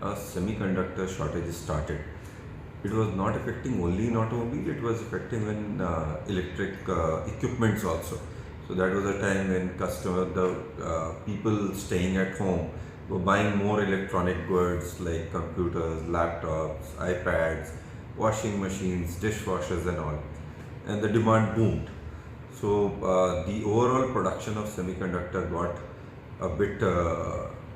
a semiconductor shortage started, it was not affecting only in automobile, it was affecting in electric equipments also. So that was a time when people staying at home were buying more electronic goods like computers, laptops, iPads, washing machines, dishwashers and all. And the demand boomed. So the overall production of semiconductor got a bit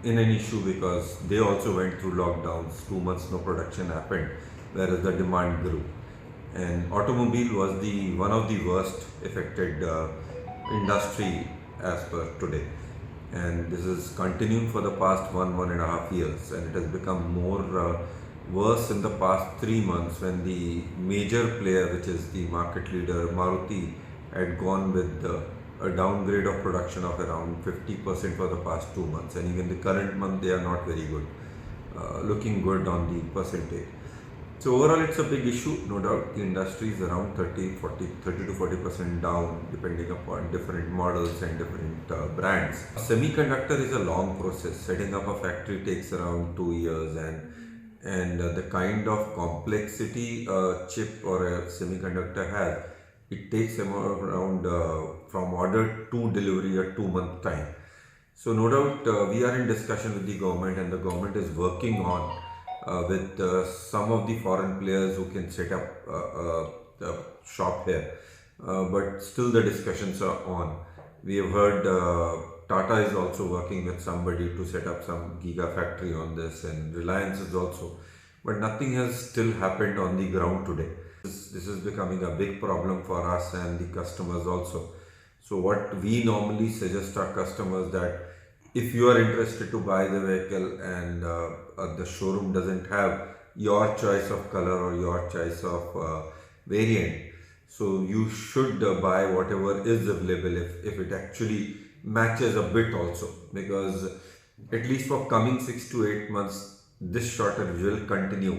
in an issue because they also went through lockdowns. 2 months no production happened, whereas the demand grew. And automobile was the one of the worst affected industry as per today. And this is continuing for the past 1.5 years, and it has become more worse in the past 3 months when the major player, which is the market leader Maruti, had gone with a downgrade of production of around 50% for the past 2 months, and even the current month they are not very good, looking good on the percentage. So overall, it's a big issue, no doubt. The industry is around 30 to 40% down, depending upon different models and different brands. Semiconductor is a long process. Setting up a factory takes around 2 years, and the kind of complexity a chip or a semiconductor has, it takes around from order to delivery a 2 month time. So no doubt we are in discussion with the government, and the government is working on with some of the foreign players who can set up a shop here. But still the discussions are on. We have heard Tata is also working with somebody to set up some gigafactory on this, and Reliance is also. But nothing has still happened on the ground today. This is becoming a big problem for us and the customers also. So what we normally suggest our customers, that if you are interested to buy the vehicle and the showroom doesn't have your choice of color or your choice of variant, so you should buy whatever is available if it actually matches a bit also, because at least for coming 6 to 8 months this shortage will continue,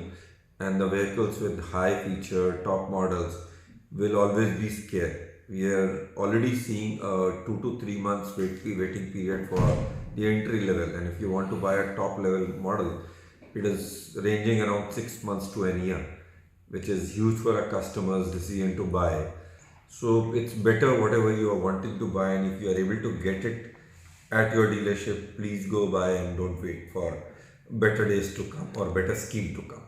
and the vehicles with high feature top models will always be scarce. We are already seeing a 2 to 3 months waiting period for the entry level, and if you want to buy a top level model, it is ranging around 6 months to a year, which is huge for a customer's decision to buy. So it's better whatever you are wanting to buy, and if you are able to get it at your dealership, please go buy and don't wait for better days to come or better scheme to come.